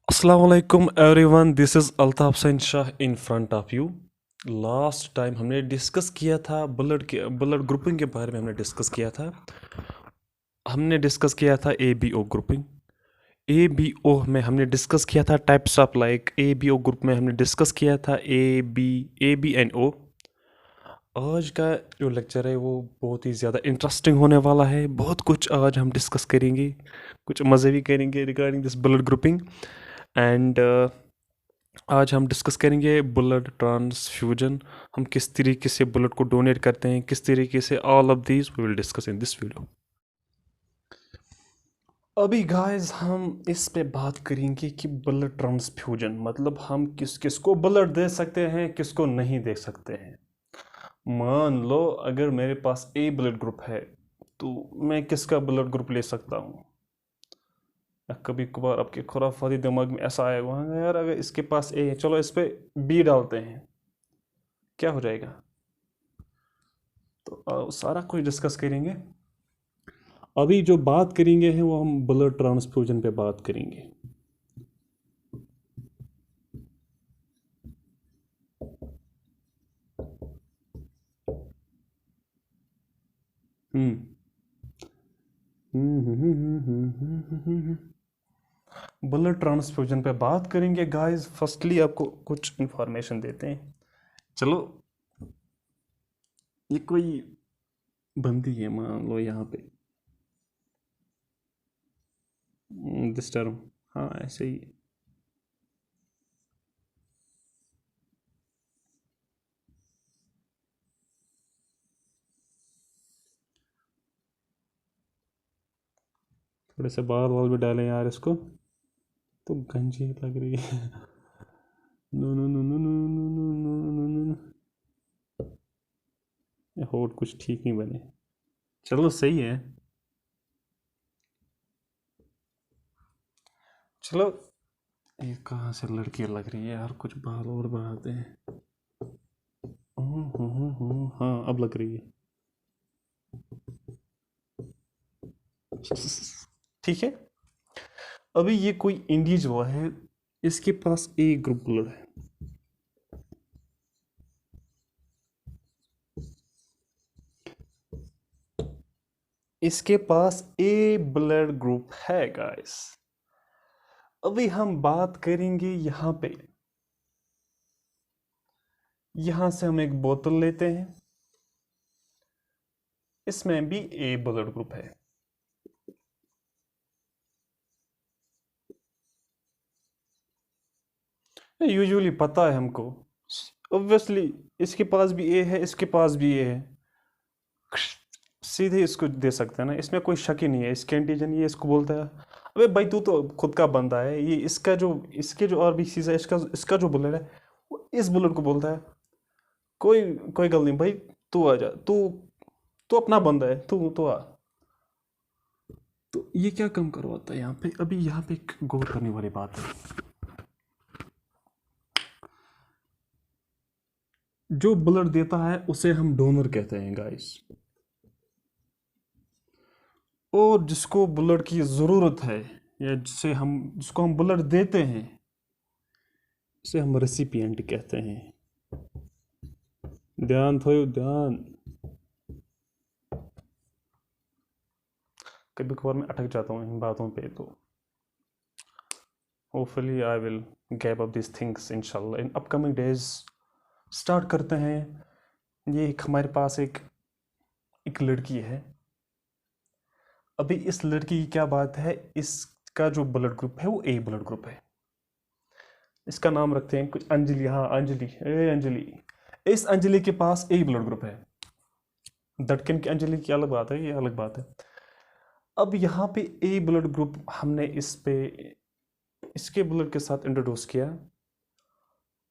Assalamualaikum everyone, this is Altaf Sain Shah in front of you. Last time हमने discuss किया था blood grouping के बारे में हमने डिस्कस किया था A B O grouping. A B O में हमने डिस्कस किया था types of like A B O group में हमने डिस्कस किया था ए बी एंड ओ। आज का जो लेक्चर है वो बहुत ही ज़्यादा इंटरेस्टिंग होने वाला है। बहुत कुछ आज हम डिस्कस करेंगे, कुछ मज़े भी करेंगे regarding this blood grouping. And आज हम डिस्कस करेंगे ब्लड ट्रांसफ्यूजन। हम किस तरीके से ब्लड को डोनेट करते हैं, किस तरीके से, all of these we will discuss in this video. अभी गाइस हम इस पे बात करेंगे कि ब्लड ट्रांसफ्यूजन मतलब हम किस किस को ब्लड दे सकते हैं, किसको नहीं दे सकते हैं। मान लो अगर मेरे पास ए ब्लड ग्रुप है तो मैं किसका ब्लड ग्रुप ले सकता हूँ। कभी कभार आपके खुराफाती दिमाग में ऐसा आएगा, हाँ यार अगर इसके पास ए है चलो इस पे बी डालते हैं, क्या हो जाएगा। तो सारा कुछ डिस्कस करेंगे। अभी जो बात करेंगे है वो हम ब्लड ट्रांसफ्यूजन पे बात करेंगे। ब्लड ट्रांसफ्यूजन पे बात करेंगे गाइस। फर्स्टली आपको कुछ इंफॉर्मेशन देते हैं। चलो ये कोई बंदी है मान लो यहाँ पे, दिस टर्म, हाँ ऐसे ही। थोड़े से बाल वाल भी डालें यार इसको, तो गंजी लग रही है। No no no no no no no no no no, होठ कुछ ठीक नहीं बने। चलो सही है। चलो ये कहाँ से लड़की लग रही है यार, कुछ बाल और बढ़ाते हैं। हाँ अब लग रही है। ठीक है। अभी ये कोई इंडिविजुअल है, इसके पास ए ग्रुप ब्लड है। इसके पास ए ब्लड ग्रुप है गाइस। अभी हम बात करेंगे यहाँ पे, यहाँ से हम एक बोतल लेते हैं, इसमें भी ए ब्लड ग्रुप है। यूजुअली पता है हमको, ऑब्वियसली इसके पास भी ए है, इसके पास भी ए है, सीधे इसको दे सकते हैं ना, इसमें कोई शक ही नहीं है। इसके एंटीजन ये इसको बोलता है, अबे भाई तू तो खुद का बंदा है, ये इसका जो इसके जो और भी चीज़ है, इसका इसका जो बुलेट है वो इस बुलेट को बोलता है। कोई कोई गल नहीं भाई, तू आ जा, तू तू अपना बंदा है, तू तो आ। तो ये क्या कम करवाता है यहाँ पे। अभी यहाँ पे एक गौर करने वाली बात है, जो ब्लड देता है उसे हम डोनर कहते हैं गाइस, और जिसको ब्लड की ज़रूरत है या जिसको हम ब्लड देते हैं उसे हम रेसिपिएंट कहते हैं। ध्यान थो ध्यान। कभी कभार मैं अटक जाता हूँ इन बातों पे, तो hopefully I will gap up this things इंशाल्लाह इन अपकमिंग डेज। स्टार्ट करते हैं। ये एक हमारे पास एक एक लड़की है। अभी इस लड़की की क्या बात है, इसका जो ब्लड ग्रुप है वो ए ब्लड ग्रुप है। इसका नाम रखते हैं कुछ अंजलि, हाँ अंजलि, ए अंजलि। इस अंजलि के पास ए ब्लड ग्रुप है। धड़कन की अंजलि की अलग बात है, ये अलग बात है। अब यहाँ पे ए ब्लड ग्रुप हमने इस पे इसके ब्लड के साथ इंट्रोड्यूस किया,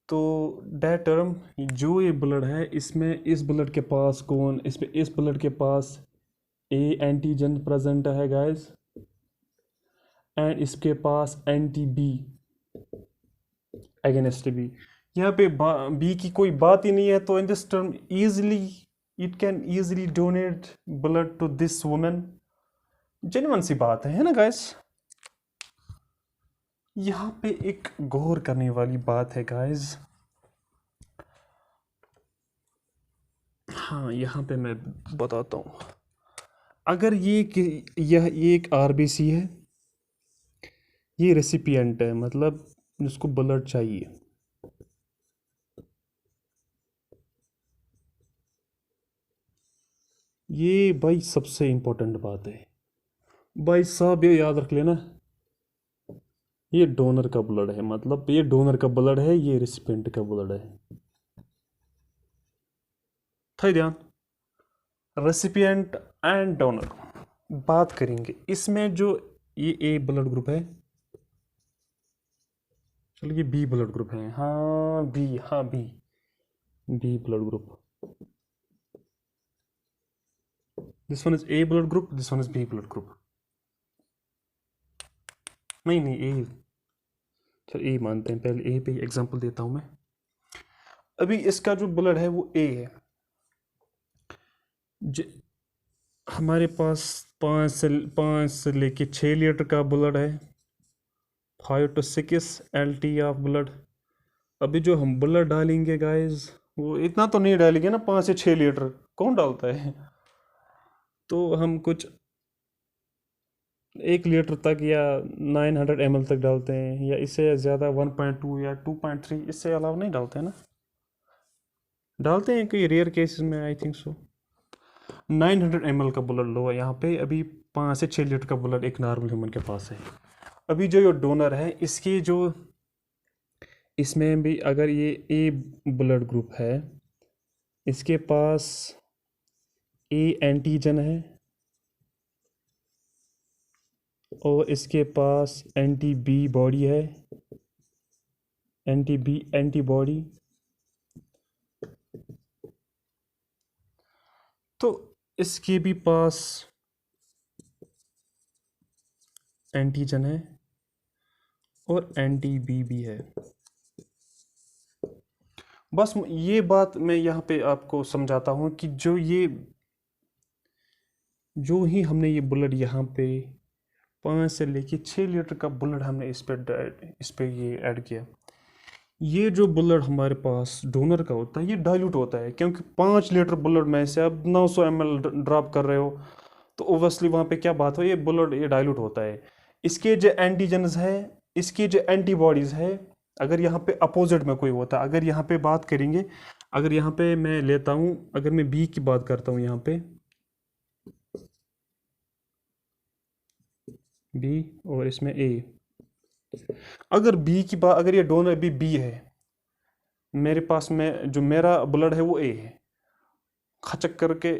तो डेट टर्म जो ये ब्लड है इसमें इस ब्लड के पास कौन, इस ब्लड के पास ए एंटीजन प्रेजेंट है गाइस, एंड इसके पास एंटी बी अगेंस्ट बी। यहाँ पे बी की कोई बात ही नहीं है, तो in this term easily it can easily donate blood to this women. Genuine सी बात है ना गाइस। यहाँ पे एक गौर करने वाली बात है गाइस। हाँ, यहाँ पे मैं बताता हूँ। अगर यह एक आरबीसी है, ये रेसिपिएंट है, मतलब जिसको ब्लड चाहिए। ये भाई सबसे इम्पोर्टेंट बात है भाई साहब, ये याद रख लेना। ये डोनर का ब्लड है, मतलब ये डोनर का ब्लड है, ये रेसिपिएंट का ब्लड है। था ध्यान, रेसिपिएंट एंड डोनर बात करेंगे इसमें। जो ये ए ब्लड ग्रुप है, चलो ये बी ब्लड ग्रुप है। हाँ बी, हाँ B, B blood group. This one is A blood group, this one is B blood group. नहीं नहीं, ए, चल ए मानते हैं, पहले ए पे एग्जांपल देता हूं मैं। अभी इसका जो ब्लड है वो ए है। हमारे पास 5 से लेके 6 लीटर का ब्लड है, 5 to 6 LT ऑफ ब्लड। अभी जो हम ब्लड डालेंगे गाइस, वो इतना तो नहीं डालेंगे ना, 5 से 6 लीटर कौन डालता है। तो हम कुछ 1 लीटर तक या 900 ml तक डालते हैं, या इससे ज़्यादा 1.2 या 2.3, इससे अलावा नहीं डालते हैं ना। डालते हैं कई रेयर केसेस में, आई थिंक सो। 900 ml का ब्लड लो यहाँ पे। अभी 5 से 6 लीटर का ब्लड एक नॉर्मल ह्यूमन के पास है। अभी जो ये डोनर है, इसकी जो, इसमें भी अगर ये ए ब्लड ग्रुप है, इसके पास ए एंटीजन है और इसके पास एंटी बी बॉडी है, एंटी बी एंटीबॉडी। तो इसके भी पास एंटीजन है और एंटी बी भी है। बस ये बात मैं यहाँ पे आपको समझाता हूँ कि जो ही हमने ये ब्लड यहाँ पे 5 से लेके 6 लीटर का ब्लड हमने इस पे ये ऐड किया, ये जो ब्लड हमारे पास डोनर का होता है ये डाइल्यूट होता है, क्योंकि 5 लीटर ब्लड में से आप 900 ml ड्रॉप कर रहे हो, तो ओबियसली वहाँ पे क्या बात हो, ये ब्लड ये डाइल्यूट होता है। इसके जो एंटीजन्स है, इसकी जो एंटीबॉडीज़ है, अगर यहाँ पे अपोजिट में कोई होता है, अगर यहाँ पे बात करेंगे, अगर यहाँ पे मैं लेता हूँ, अगर मैं बी की बात करता हूँ यहाँ पे, बी और इसमें ए, अगर बी की बात, अगर ये डोनर भी बी है, मेरे पास में जो मेरा ब्लड है वो ए है, खचक करके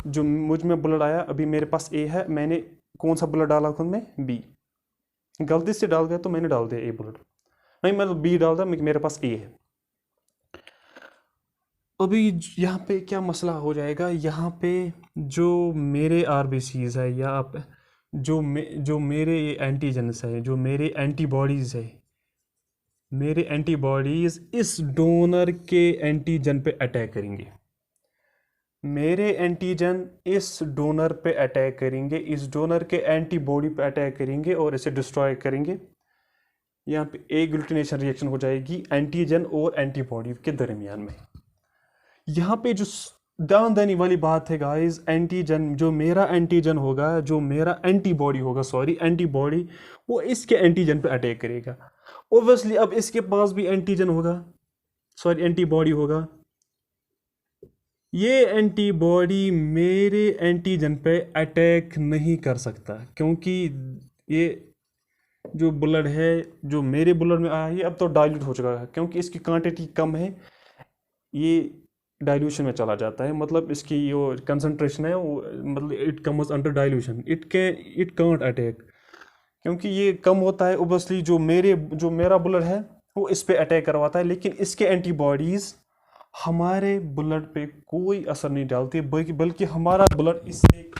जो मुझ में ब्लड आया, अभी मेरे पास ए है, मैंने कौन सा ब्लड डाला खुद में, बी, गलती से डाल गया तो मैंने डाल दिया ए ब्लड, नहीं मतलब बी डाल दिया, मेरे पास ए है। अभी यहाँ पे क्या मसला हो जाएगा, यहाँ पे जो मेरे आरबीसीज है, या आप जो मेरे एंटीजन्स है, जो मेरे एंटीबॉडीज़ है, मेरे एंटीबॉडीज़ इस डोनर के एंटीजन पे अटैक करेंगे, मेरे एंटीजन इस डोनर पे अटैक करेंगे, इस डोनर के एंटीबॉडी पे अटैक करेंगे और इसे डिस्ट्रॉय करेंगे। यहाँ पे एग्लूटिनेशन रिएक्शन हो जाएगी एंटीजन और एंटीबॉडी के दरमियान में। यहाँ पे जो ध्यान देने वाली बात है गाइस, एंटीजन, जो मेरा एंटीजन होगा, जो मेरा एंटीबॉडी होगा, सॉरी एंटीबॉडी, वो इसके एंटीजन पे अटैक करेगा। ओब्वियसली अब इसके पास भी एंटीजन होगा, सॉरी एंटीबॉडी होगा, ये एंटीबॉडी मेरे एंटीजन पे अटैक नहीं कर सकता, क्योंकि ये जो ब्लड है, जो मेरे ब्लड में आया, ये अब तो डाइल्यूट हो चुका है, क्योंकि इसकी क्वांटिटी कम है, ये डाइल्यूशन में चला जाता है, मतलब इसकी जो कंसंट्रेशन है वो, मतलब it comes under dilution, it can't attack, क्योंकि ये कम होता है। ओबियसली जो मेरा ब्लड है वो इस पे अटैक करवाता है, लेकिन इसके एंटीबॉडीज़ हमारे ब्लड पे कोई असर नहीं डालती, बल्कि हमारा ब्लड इससे,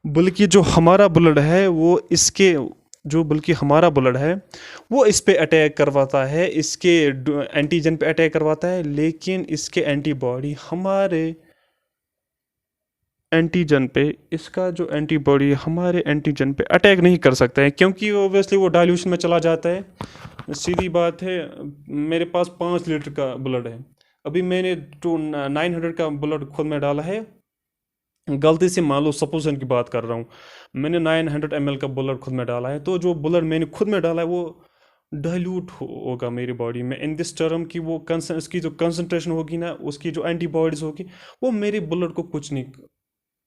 बल्कि जो हमारा ब्लड है वो इसके, जो बल्कि हमारा ब्लड है वो इस पे अटैक करवाता है, इसके एंटीजन पे अटैक करवाता है, लेकिन इसके एंटीबॉडी हमारे एंटीजन पे, इसका जो एंटीबॉडी हमारे एंटीजन पे अटैक नहीं कर सकता है, क्योंकि ऑब्वियसली वो डाइल्यूशन में चला जाता है। सीधी बात है, मेरे पास 5 लीटर का ब्लड है, अभी मैंने 900 का ब्लड खुद में डाला है, गलती से मान लो सपोजन की बात कर रहा हूँ, मैंने 900 ml का ब्लड खुद में डाला है, तो जो ब्लड मैंने खुद में डाला है वो डाइल्यूट होगा मेरी बॉडी में, इन दिस टर्म की वो इसकी जो कंसनट्रेशन होगी ना, उसकी जो एंटीबॉडीज होगी वो मेरे ब्लड को कुछ नहीं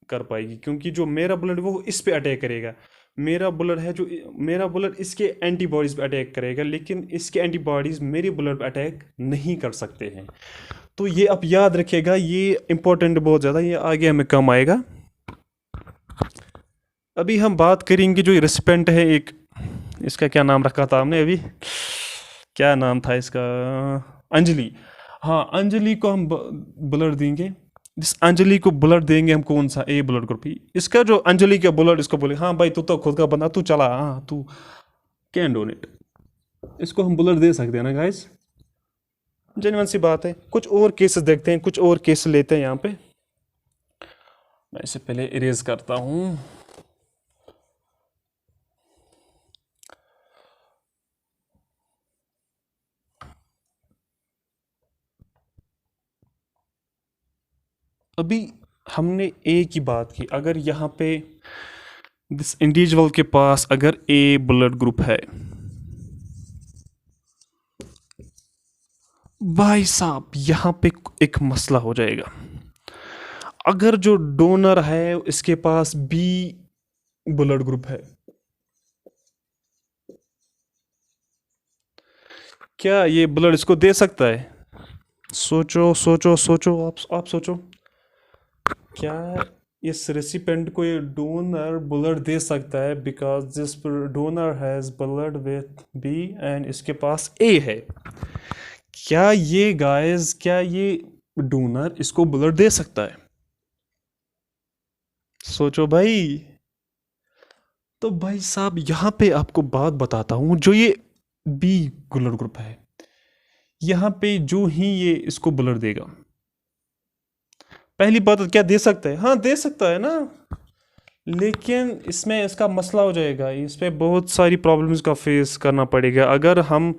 कर पाएगी, क्योंकि जो मेरा ब्लड वो इस पे अटैक करेगा। मेरा ब्लड इसके एंटीबॉडीज पे अटैक करेगा, लेकिन इसके एंटीबॉडीज मेरे ब्लड पे अटैक नहीं कर सकते हैं। तो ये आप याद रखिएगा, ये इंपॉर्टेंट बहुत ज़्यादा, ये आगे हमें काम आएगा। अभी हम बात करेंगे जो रेसिपेंट है एक, इसका क्या नाम रखा था हमने अभी, क्या नाम था इसका, अंजलि। हाँ, अंजलि को हम ब्लड देंगे, जिस अंजलि को ब्लड देंगे हम, कौन सा, ए ब्लड ग्रुप ही, इसका जो अंजलि का ब्लड, इसको बोले हाँ भाई तू तो खुद का बंदा, तू चला, हाँ तू कैन डोनेट, इसको हम ब्लड दे सकते हैं ना गाइस, जेन्युइन सी बात है। कुछ और केसेस देखते हैं, कुछ और केस लेते हैं यहाँ पे, मैं इसे पहले इरेज करता हूँ। अभी हमने ए की बात की, अगर यहाँ पे दिस इंडिविजुअल के पास अगर ए ब्लड ग्रुप है, भाई साहब यहाँ पे एक मसला हो जाएगा। अगर जो डोनर है इसके पास बी ब्लड ग्रुप है, क्या ये ब्लड इसको दे सकता है? सोचो सोचो सोचो, आप सोचो, क्या इस रेसिपेंट को ये डोनर ब्लड दे सकता है? Because this donor has blood with B and इसके पास ए है। क्या ये गाइस, क्या ये डोनर इसको ब्लड दे सकता है? सोचो भाई। तो भाई साहब यहाँ पे आपको बात बताता हूँ, जो ये बी ब्लड ग्रुप है, यहाँ पे जो ही ये इसको ब्लड देगा, पहली बात तो क्या दे सकता है? हाँ दे सकता है ना, लेकिन इसमें इसका मसला हो जाएगा, इस पे बहुत सारी प्रॉब्लम्स का फेस करना पड़ेगा। अगर हम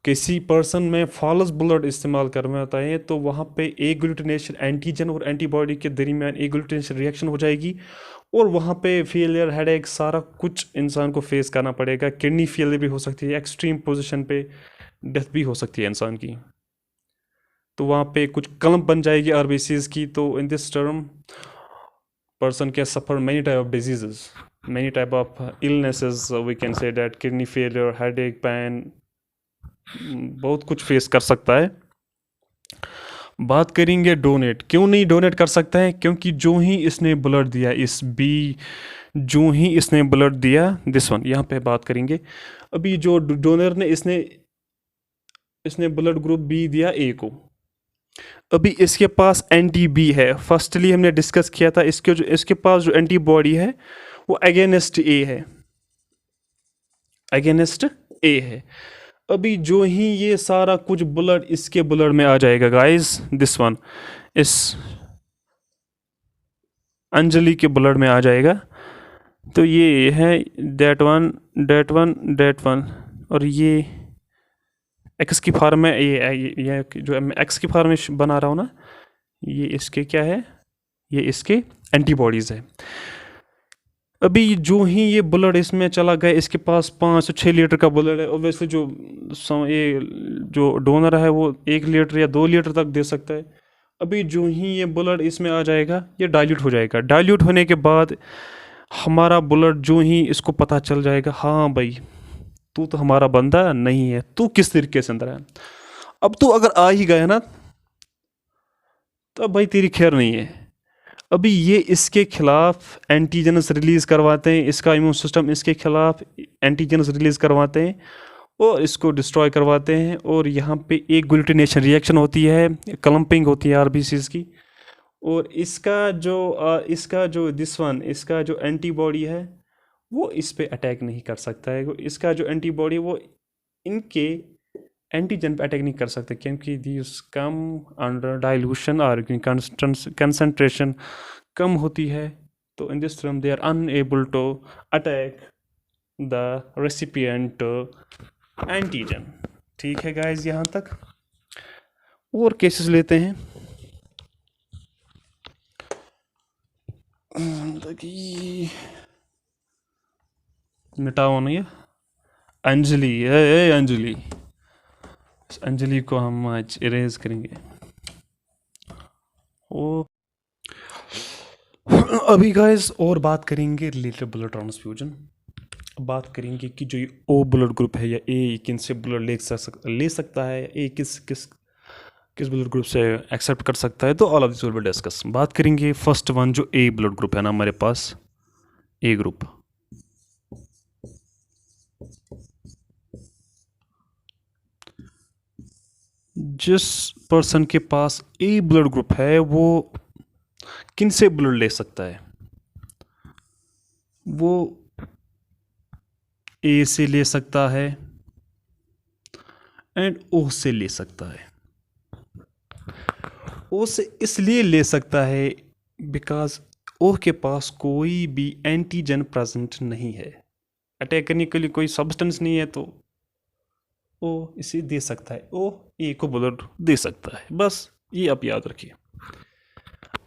किसी पर्सन में फॉल्स ब्लड इस्तेमाल करवाते हैं तो वहाँ पे एग्लूटिनेशन, एंटीजन और एंटीबॉडी के दरमियान एग्लूटिनेशन रिएक्शन हो जाएगी, और वहाँ पे फेलियर, हेडेक, सारा कुछ इंसान को फेस करना पड़ेगा। किडनी फेलियर भी हो सकती है, एक्सट्रीम पोजीशन पे डेथ भी हो सकती है इंसान की, तो वहाँ पे कुछ क्लम्प बन जाएगी आरबीसीज की। तो in this term person can suffer many type of diseases, many type of illnesses, we can say that kidney failure, headache, pain, बहुत कुछ फेस कर सकता है। बात करेंगे डोनेट, क्यों नहीं डोनेट कर सकता है? क्योंकि जो ही इसने ब्लड दिया, इस बी, जो ही इसने ब्लड दिया, दिस वन, यहाँ पे बात करेंगे। अभी जो डोनर ने इसने ब्लड ग्रुप बी दिया ए को, अभी इसके पास एंटी बी है, फर्स्टली हमने डिस्कस किया था, इसके पास जो एंटीबॉडी है वो अगेंस्ट ए है, अगेंस्ट ए है। अभी जो ही ये सारा कुछ ब्लड इसके ब्लड में आ जाएगा गाइस, दिस वन, इस अंजलि के ब्लड में आ जाएगा, तो ये है that one, that one, that one, और ये एक्स की फॉर्म में, ये जो मैं एक्स की फॉर्म में बना रहा हूँ ना, ये इसके क्या है, ये इसके एंटीबॉडीज़ है। अभी जो ही ये ब्लड इसमें चला गया, इसके पास 5 से 6 लीटर का ब्लड है, ऑब्वियसली ये जो डोनर है वो 1 लीटर या 2 लीटर तक दे सकता है। अभी जो ही ये ब्लड इसमें आ जाएगा, ये डाइल्यूट हो जाएगा, डाइल्यूट होने के बाद हमारा ब्लड जो ही इसको पता चल जाएगा, हाँ भाई तू तो हमारा बंदा नहीं है, तू किस तरीके से अंदर है। अब तू अगर आ ही गया ना, तो भाई तेरी खैर नहीं है। अभी ये इसके खिलाफ एंटीजन्स रिलीज़ करवाते हैं, इसका इम्यून सिस्टम इसके खिलाफ एंटीजन्स रिलीज़ करवाते हैं और इसको डिस्ट्रॉय करवाते हैं, और यहाँ पे एक ग्लूटिनेशन रिएक्शन होती है, क्लम्पिंग होती है आरबीसीज की, और इसका जो दिस वन, इसका जो एंटीबॉडी है वो इस पे अटैक नहीं कर सकता है। इसका जो एंटीबॉडी वो इनके एंटीजन पे अटैक नहीं कर सकते, क्योंकि दिस कम अंडर डाइल्यूशन और कंसंट्रेशन कम होती है, तो in this term they are unable to attack the recipient antigen. ठीक है गाइस, यहाँ तक। और केसेस लेते हैं। मिटाओ नहीं है अंजलि, अंजलि, अंजलि को हम आज इरेज करेंगे। ओ अभी गाइस और बात करेंगे रिलेटेड ब्लड ट्रांसफ्यूजन। बात करेंगे कि जो ये ओ ब्लड ग्रुप है या ए किन से ब्लड ले सकता है, ए किस किस किस ब्लड ग्रुप से एक्सेप्ट कर सकता है, तो all of this will be discuss. बात करेंगे फर्स्ट वन, जो ए ब्लड ग्रुप है ना हमारे पास, ए ग्रुप। जिस पर्सन के पास ए ब्लड ग्रुप है वो किन से ब्लड ले सकता है? वो ए से ले सकता है एंड ओ से ले सकता है। ओ से इसलिए ले सकता है बिकॉज ओ के पास कोई भी एंटीजन प्रेजेंट नहीं है, अटैक करने के लिए कोई सब्सटेंस नहीं है, तो ओ इसे दे सकता है, ओ ए को ब्लड दे सकता है। बस ये आप याद रखिए।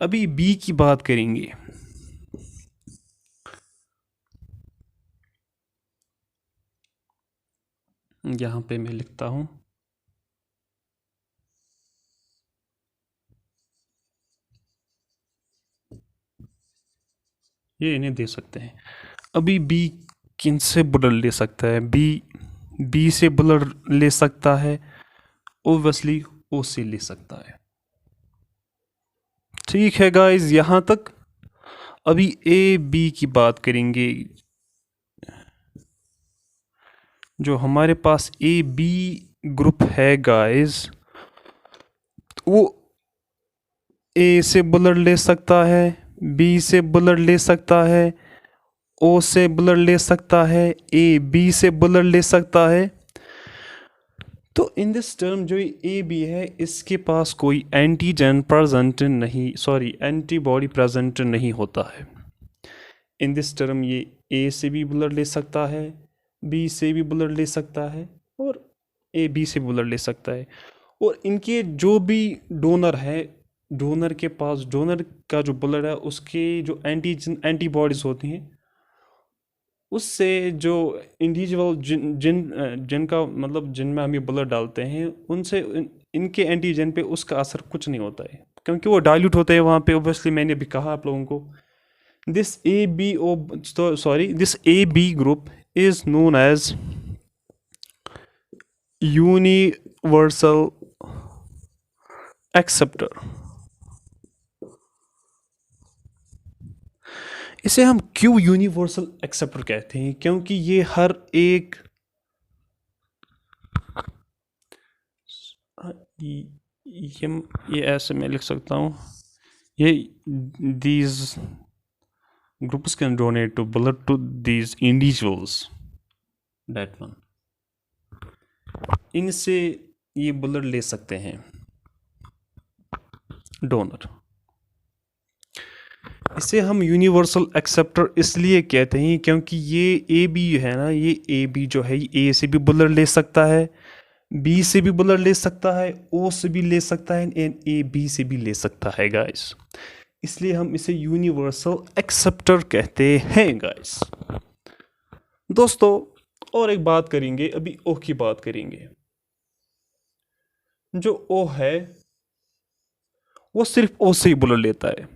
अभी बी की बात करेंगे। यहां पे मैं लिखता हूं, ये इन्हें दे सकते हैं। अभी बी किन से ब्लड ले सकता है? बी से ब्लड ले सकता है, ओब्वियसली ओ से ले सकता है। ठीक है गाइस, यहां तक। अभी ए बी की बात करेंगे। जो हमारे पास ए बी ग्रुप है गाइस, वो ए से ब्लड ले सकता है, बी से ब्लड ले सकता है, ओ से ब्लड ले सकता है, ए बी से ब्लड ले सकता है। तो इन दिस टर्म जो ए बी है, इसके पास कोई एंटीजन प्रेजेंट नहीं, सॉरी एंटीबॉडी प्रेजेंट नहीं होता है। इन दिस टर्म ये ए से भी ब्लड ले सकता है, बी से भी ब्लड ले सकता है, और ए बी से ब्लड ले सकता है। और इनके जो भी डोनर है, डोनर के पास, डोनर का जो ब्लड है, उसके जो एंटीबॉडीज होती हैं, उससे जो इंडिविजुअल जिनका मतलब जिनमें हम ये ब्लड डालते हैं, उनसे इनके एंटीजन पे उसका असर कुछ नहीं होता है, क्योंकि वो डाइल्यूट होते हैं वहाँ पे। ओब्वियसली मैंने अभी कहा आप लोगों को, this A B O sorry this A B group is known as universal acceptor. इसे हम क्यों यूनिवर्सल एक्सेप्टर कहते हैं? क्योंकि ये हर एक ये ऐसे मैं लिख सकता हूँ, ये these groups can donate to blood to these individuals, that one, इनसे ये ब्लड ले सकते हैं डोनर। इसे हम यूनिवर्सल एक्सेप्टर इसलिए कहते हैं क्योंकि ये ए बी है ना, ये ए बी जो है, ए से भी ब्लड ले सकता है, बी से भी ब्लड ले सकता है, ओ से भी ले सकता है, एंड ए बी से भी ले सकता है गाइस। इसलिए हम इसे यूनिवर्सल एक्सेप्टर कहते हैं गाइस। दोस्तों और एक बात करेंगे, अभी ओ की बात करेंगे। जो ओ है वो सिर्फ ओ से ही ब्लड लेता है,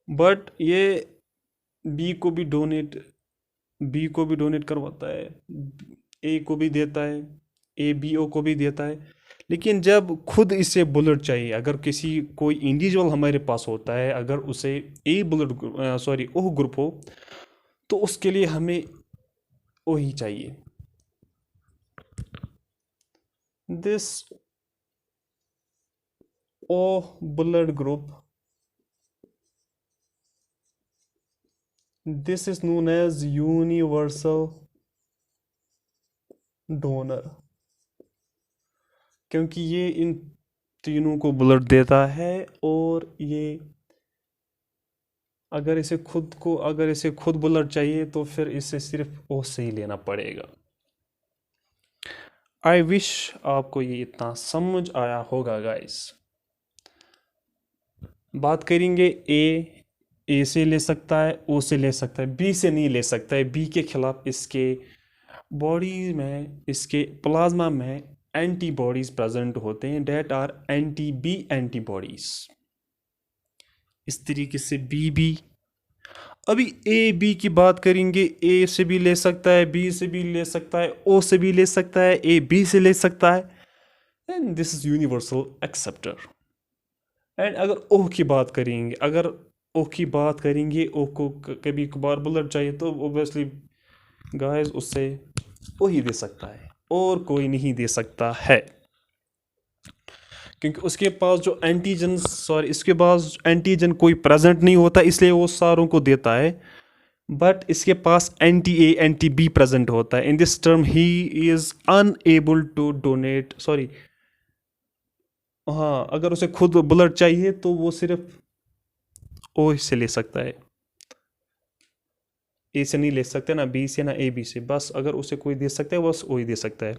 बट ये बी को भी डोनेट करवाता है, ए को भी देता है, ए बी ओ को भी देता है। लेकिन जब खुद इसे ब्लड चाहिए, अगर किसी कोई इंडिविजुअल हमारे पास होता है, अगर उसे A blood sorry O group हो, तो उसके लिए हमें ओ ही चाहिए। This O blood group, this is known as universal donor, क्योंकि ये इन तीनों को ब्लड देता है। और ये अगर इसे खुद ब्लड चाहिए तो फिर इसे सिर्फ ओ से ही लेना पड़ेगा। आई विश आपको ये इतना समझ आया होगा गाइस। बात करेंगे ए से ले सकता है, ओ से ले सकता है, बी से नहीं ले सकता है। बी के खिलाफ इसके बॉडी में, इसके प्लाज्मा में एंटीबॉडीज प्रेजेंट होते हैं, that are anti B antibodies. इस तरीके से बी अभी ए बी की बात करेंगे। ए से भी ले सकता है, बी से भी ले सकता है, ओ से भी ले सकता है, ए बी से ले सकता है, and this is universal acceptor. And अगर ओ की बात करेंगे, ओ को कभी कभार ब्लड चाहिए तो ओबियसली गाइस उससे वही दे सकता है और कोई नहीं दे सकता है, क्योंकि उसके पास जो इसके पास एंटीजन कोई प्रेजेंट नहीं होता, इसलिए वो सारों को देता है। बट इसके पास anti A anti B present होता है। In this term he is unable to donate, sorry, हाँ, अगर उसे खुद ब्लड चाहिए तो वो सिर्फ ओ से ले सकता है, ए से नहीं ले सकते, ना बी से ना ए बी से। बस अगर उसे कोई दे सकता है बस ओ ही दे सकता है।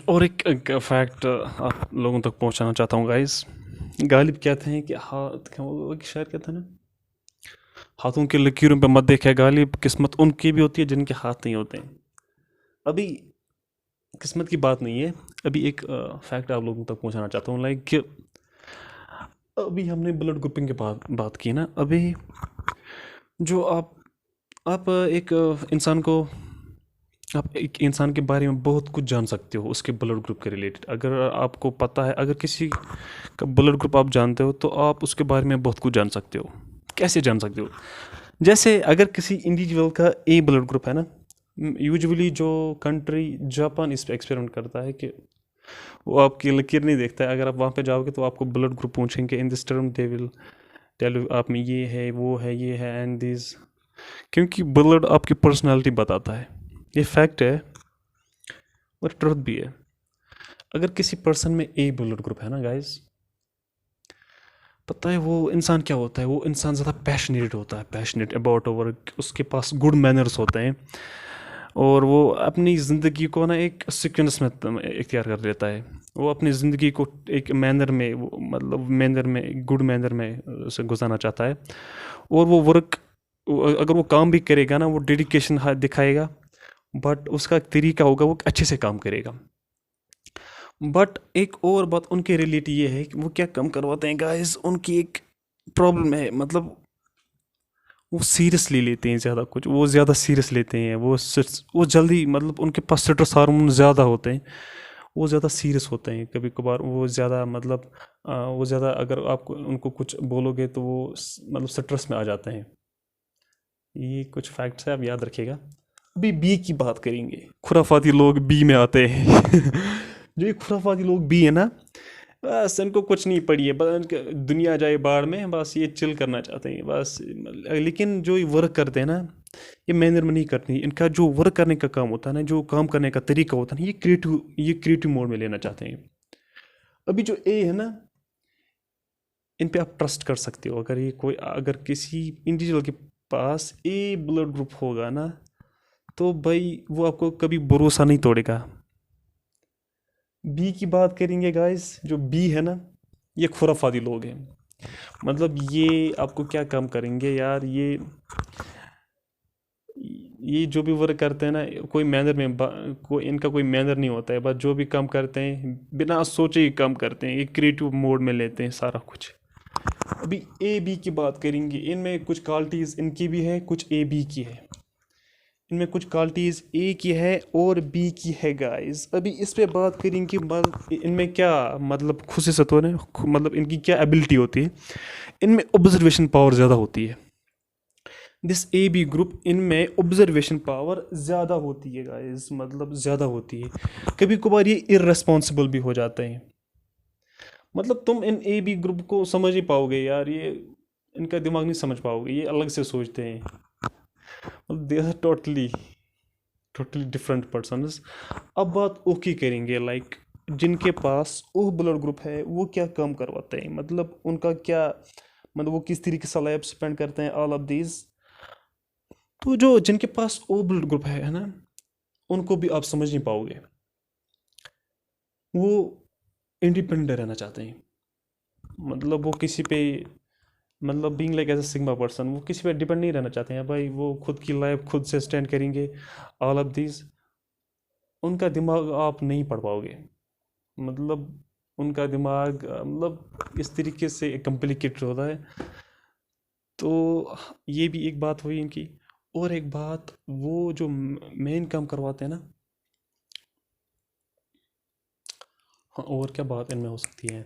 और एक फैक्ट आप लोगों तक पहुंचाना चाहता हूँ गाइस। गालिब कहते हैं कि वो शायद कहते हैं ना, हाथों की लकीरों पे मत देखे गालिब, किस्मत उनकी भी होती है जिनके हाथ नहीं होते हैं। अभी किस्मत की बात नहीं है, अभी एक फैक्ट आप लोगों तक पहुंचाना चाहता हूँ। लाइक अभी हमने ब्लड ग्रुपिंग की बात की ना। अभी जो आप एक इंसान के बारे में बहुत कुछ जान सकते हो उसके ब्लड ग्रुप के रिलेटेड। अगर आपको पता है, अगर किसी का ब्लड ग्रुप आप जानते हो तो आप उसके बारे में बहुत कुछ जान सकते हो। कैसे जान सकते हो? जैसे अगर किसी इंडिविजुअल का ए ब्लड ग्रुप है ना, यूजुअली जो कंट्री जापान इस पर एक्सपेरिमेंट करता है कि वो आपकी लकीर नहीं देखता है। अगर आप वहाँ पे जाओगे तो आपको ब्लड ग्रुप पूछेंगे, in this term they will tell you आप में ये है, वो है, ये है, एंड दिस, क्योंकि ब्लड आपकी पर्सनालिटी बताता है। ये फैक्ट है और ट्रुथ भी है। अगर किसी पर्सन में ए ब्लड ग्रुप है ना गाइस, पता है वो इंसान क्या होता है? वो इंसान ज़्यादा पैशनेट होता है, पैशनेट अबाउट वर्क, उसके पास गुड मैनर्स होते हैं और वो अपनी ज़िंदगी को ना एक सीक्वेंस में इख्तियार कर लेता है। वो अपनी ज़िंदगी को एक मैनर में, गुड मैनर में उसे गुजारना चाहता है। और वो वर्क, अगर वो काम भी करेगा ना, वो डेडिकेशन दिखाएगा, बट उसका तरीका होगा वो अच्छे से काम करेगा। बट एक और बात उनके रिलेटेड ये है कि वो क्या कम करवाते हैं गाइस, उनकी एक प्रॉब्लम है, मतलब वो सीरियसली लेते हैं ज़्यादा कुछ, वो ज़्यादा सीरियस लेते हैं, वो जल्दी, मतलब उनके पास स्ट्रेस हार्मोन ज़्यादा होते हैं, वो ज़्यादा सीरियस होते हैं। कभी कभार वो ज़्यादा, मतलब वो ज़्यादा, अगर आप उनको कुछ बोलोगे तो वो मतलब स्ट्रेस में आ जाते हैं। ये कुछ फैक्ट्स है, आप याद रखिएगा। अभी बी की बात करेंगे। खुराफाती लोग बी में आते हैं जो ये खुराफाती लोग बी है ना, बस इनको कुछ नहीं पड़ी है, बस दुनिया जाए बाढ़ में, बस ये चिल करना चाहते हैं बस। लेकिन जो ये वर्क करते हैं ना, ये मैनर में नहीं करते। इनका जो वर्क करने का काम होता है ना, जो काम करने का तरीका होता है ना, ये क्रिएटिव मोड में लेना चाहते हैं। अभी जो ए है ना, इन पे आप ट्रस्ट कर सकते हो। अगर किसी इंडिविजुअल के पास ए ब्लड ग्रुप होगा ना, तो भाई वो आपको कभी भरोसा नहीं तोड़ेगा। बी की बात करेंगे गाइस, जो बी है ना, ये खुराफाती लोग हैं। मतलब ये आपको क्या काम करेंगे यार, ये जो भी वर्क करते हैं ना, कोई मैनर में इनका कोई मैनर नहीं होता है। बस जो भी काम करते हैं बिना सोचे ही काम करते हैं, ये क्रिएटिव मोड में लेते हैं सारा कुछ। अभी ए बी की बात करेंगे। इनमें कुछ क्वालिटीज़ इनकी भी है, कुछ ए बी की है। इनमें कुछ क्वालिटीज़ ए की है और बी की है गाइस। अभी इस पे बात करेंगे कि इनमें क्या, मतलब खुसूसियत है, मतलब इनकी क्या एबिलिटी होती है। इनमें ऑब्जर्वेशन पावर ज़्यादा होती है। दिस ए बी ग्रुप, इनमें ऑब्जर्वेशन पावर ज़्यादा होती है गाइस, मतलब ज़्यादा होती है। कभी कभार ये इररेस्पॉन्सिबल भी हो जाते हैं। मतलब तुम इन ए बी ग्रुप को समझ ही पाओगे यार, ये इनका दिमाग नहीं समझ पाओगे, ये अलग से सोचते हैं। They are totally different persons. अब बात ओ की करेंगे। लाइक जिनके पास ओ ब्लड ग्रुप है वो क्या काम करवाते हैं, मतलब उनका क्या, मतलब वो किस तरीके से लाइफ स्पेंड करते हैं, ऑल ऑफ दीज। तो जो जिनके पास ओ ब्लड ग्रुप है ना, उनको भी आप समझ नहीं पाओगे। वो इंडिपेंडेंट रहना चाहते हैं, मतलब वो किसी पे, मतलब being like as a sigma person, वो किसी पे डिपेंड नहीं रहना चाहते हैं भाई, वो खुद की लाइफ खुद से स्टैंड करेंगे, ऑल ऑफ दीज। उनका दिमाग आप नहीं पढ़ पाओगे, मतलब उनका दिमाग मतलब इस तरीके से कॉम्प्लिकेटेड होता है। तो ये भी एक बात हुई इनकी। और एक बात, वो जो मेन काम करवाते हैं ना, हाँ और क्या बात इनमें हो सकती है,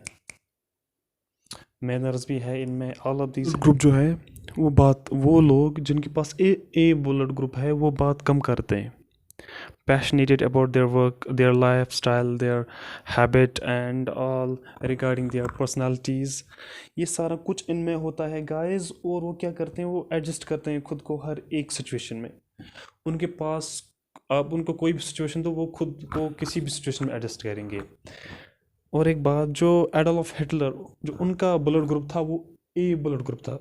मैनर्स भी है इनमें, ऑल ऑफ दिस ग्रुप जो है, वो लोग जिनके पास ए ब्लड ग्रुप है वो बात कम करते हैं, passionate about their work, their lifestyle, their habit and all regarding their personalities। ये सारा कुछ इनमें होता है गाइस। और वो क्या करते हैं, वो एडजस्ट करते हैं खुद को हर एक सिचुएशन में। उनके पास, आप उनको कोई भी सिचुएशन दो वो खुद को किसी भी सिचुएशन में एडजस्ट करेंगे। और एक बात, जो एडोल्फ हिटलर, जो उनका ब्लड ग्रुप था वो ए ब्लड ग्रुप था।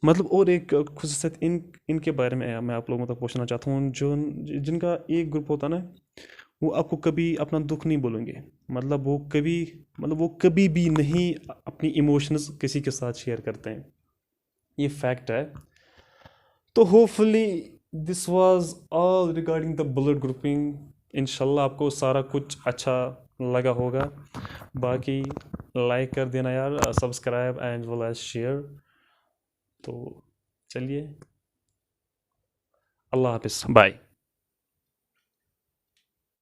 मतलब और एक खुसूसियत इनके बारे में मैं आप लोगों तक पूछना चाहता हूँ, जो जिनका एक ग्रुप होता ना, वो आपको कभी अपना दुख नहीं बोलेंगे, मतलब वो कभी भी नहीं अपनी इमोशंस किसी के साथ शेयर करते हैं, ये फैक्ट है। तो hopefully this was all regarding the blood grouping. इंशाल्लाह आपको सारा कुछ अच्छा लगा होगा। बाकी लाइक कर देना यार, subscribe and well as share. तो चलिए, अल्लाह हाफिज़, बाय।